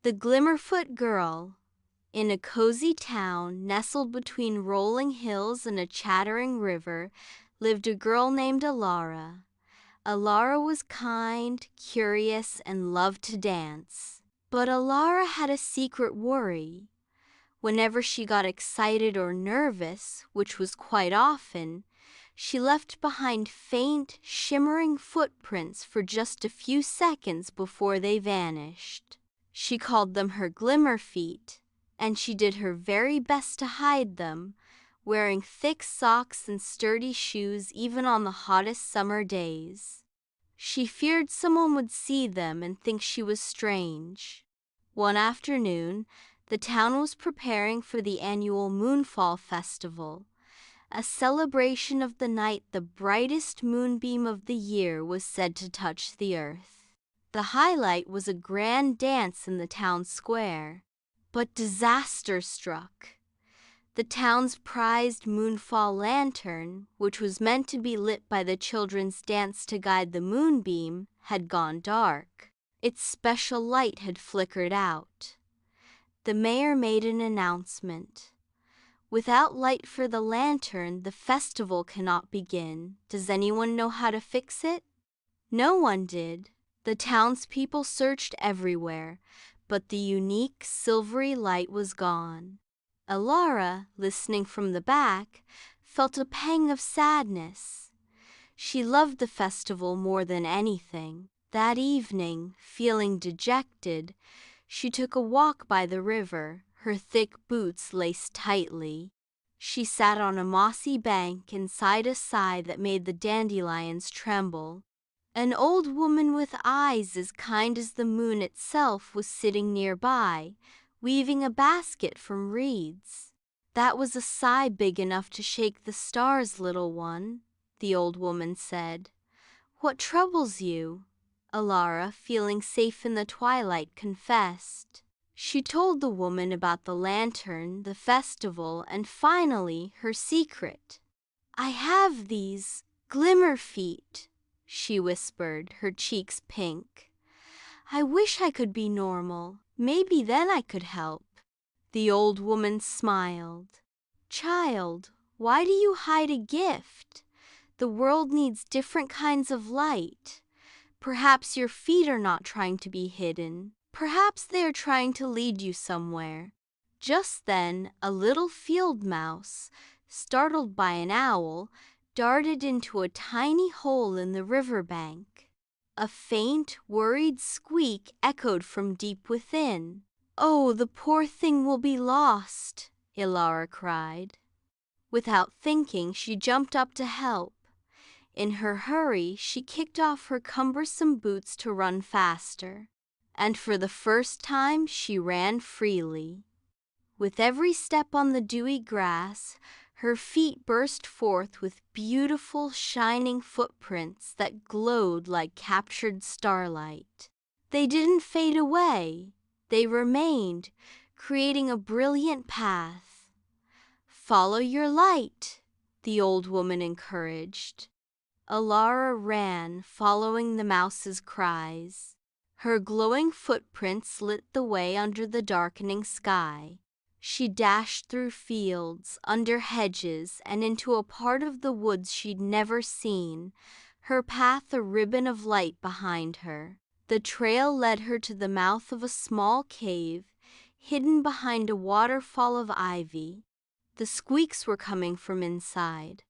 The Glimmerfoot Girl. In a cozy town nestled between rolling hills and a chattering river lived a girl named Elara. Elara was kind, curious, and loved to dance. But Elara had a secret worry. Whenever she got excited or nervous, which was quite often, she left behind faint, shimmering footprints for just a few seconds before they vanished. She called them her glimmer feet, and she did her very best to hide them, wearing thick socks and sturdy shoes even on the hottest summer days. She feared someone would see them and think she was strange. One afternoon, the town was preparing for the annual Moonfall Festival, a celebration of the night the brightest moonbeam of the year was said to touch the earth. The highlight was a grand dance in the town square. But disaster struck. The town's prized Moonfall lantern, which was meant to be lit by the children's dance to guide the moonbeam, had gone dark. Its special light had flickered out. The mayor made an announcement. "Without light for the lantern, the festival cannot begin. Does anyone know how to fix it?" No one did. The townspeople searched everywhere, but the unique silvery light was gone. Elara, listening from the back, felt a pang of sadness. She loved the festival more than anything. That evening, feeling dejected, she took a walk by the river, her thick boots laced tightly. She sat on a mossy bank and sighed a sigh that made the dandelions tremble. An old woman with eyes as kind as the moon itself was sitting nearby, weaving a basket from reeds. "That was a sigh big enough to shake the stars, little one," the old woman said. "What troubles you?" Elara, feeling safe in the twilight, confessed. She told the woman about the lantern, the festival, and finally her secret. "I have these glimmer feet," she whispered, her cheeks pink. "I wish I could be normal. Maybe then I could help." The old woman smiled. "Child, why do you hide a gift? The world needs different kinds of light. Perhaps your feet are not trying to be hidden. Perhaps they are trying to lead you somewhere." Just then, a little field mouse, startled by an owl, darted into a tiny hole in the riverbank. A faint, worried squeak echoed from deep within. "Oh, the poor thing will be lost," Elara cried. Without thinking, she jumped up to help. In her hurry, she kicked off her cumbersome boots to run faster. And for the first time, she ran freely. With every step on the dewy grass, her feet burst forth with beautiful, shining footprints that glowed like captured starlight. They didn't fade away. They remained, creating a brilliant path. "Follow your light," the old woman encouraged. Elara ran, following the mouse's cries. Her glowing footprints lit the way under the darkening sky. She dashed through fields, under hedges, and into a part of the woods she'd never seen, her path a ribbon of light behind her. The trail led her to the mouth of a small cave, hidden behind a waterfall of ivy. The squeaks were coming from inside.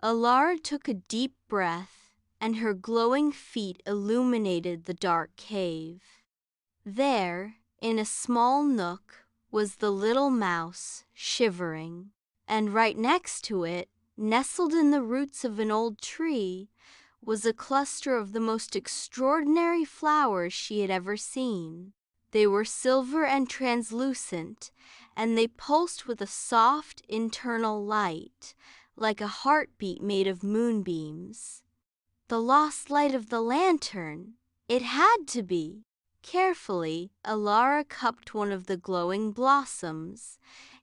Elara took a deep breath, and her glowing feet illuminated the dark cave. There, in a small nook, was the little mouse, shivering, and right next to it, nestled in the roots of an old tree, was a cluster of the most extraordinary flowers she had ever seen. They were silver and translucent, and they pulsed with a soft internal light, like a heartbeat made of moonbeams. The lost light of the lantern! It had to be! Carefully, Elara cupped one of the glowing blossoms.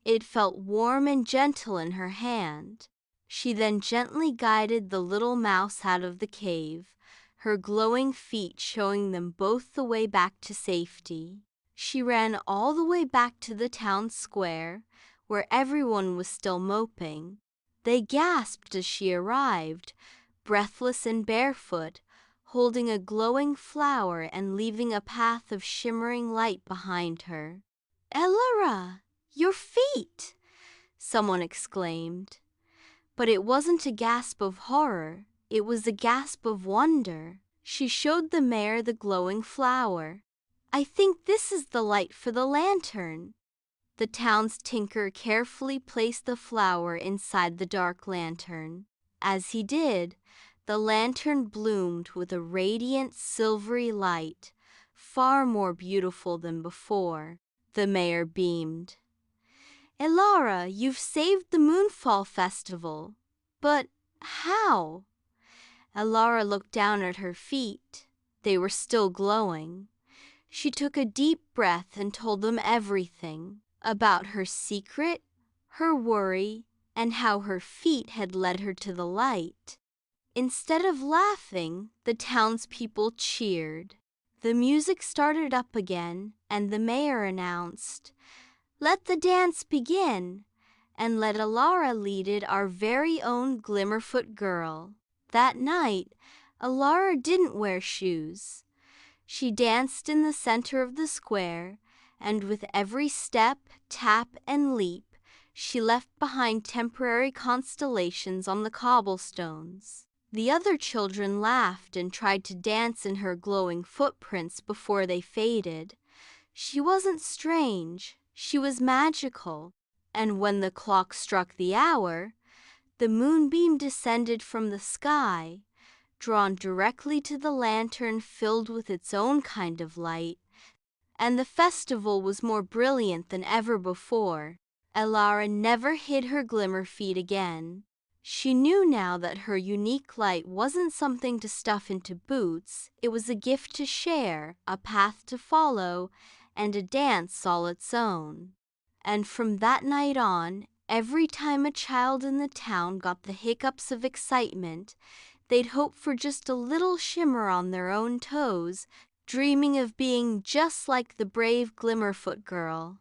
It felt warm and gentle in her hand. She then gently guided the little mouse out of the cave, her glowing feet showing them both the way back to safety. She ran all the way back to the town square, where everyone was still moping. They gasped as she arrived, breathless and barefoot, holding a glowing flower and leaving a path of shimmering light behind her. "Elara, your feet!" someone exclaimed. But it wasn't a gasp of horror, it was a gasp of wonder. She showed the mayor the glowing flower. "I think this is the light for the lantern." The town's tinker carefully placed the flower inside the dark lantern. As he did, the lantern bloomed with a radiant silvery light, far more beautiful than before. The mayor beamed. "Elara, you've saved the Moonfall Festival. But how?" Elara looked down at her feet. They were still glowing. She took a deep breath and told them everything about her secret, her worry, and how her feet had led her to the light. Instead of laughing, the townspeople cheered. The music started up again, and the mayor announced, "Let the dance begin, and let Elara lead it, our very own Glimmerfoot girl." That night, Elara didn't wear shoes. She danced in the center of the square, and with every step, tap, and leap, she left behind temporary constellations on the cobblestones. The other children laughed and tried to dance in her glowing footprints before they faded. She wasn't strange, she was magical. And when the clock struck the hour, the moonbeam descended from the sky, drawn directly to the lantern filled with its own kind of light, and the festival was more brilliant than ever before. Elara never hid her glimmer feet again. She knew now that her unique light wasn't something to stuff into boots, it was a gift to share, a path to follow, and a dance all its own. And from that night on, every time a child in the town got the hiccups of excitement, they'd hope for just a little shimmer on their own toes, dreaming of being just like the brave Glimmerfoot girl.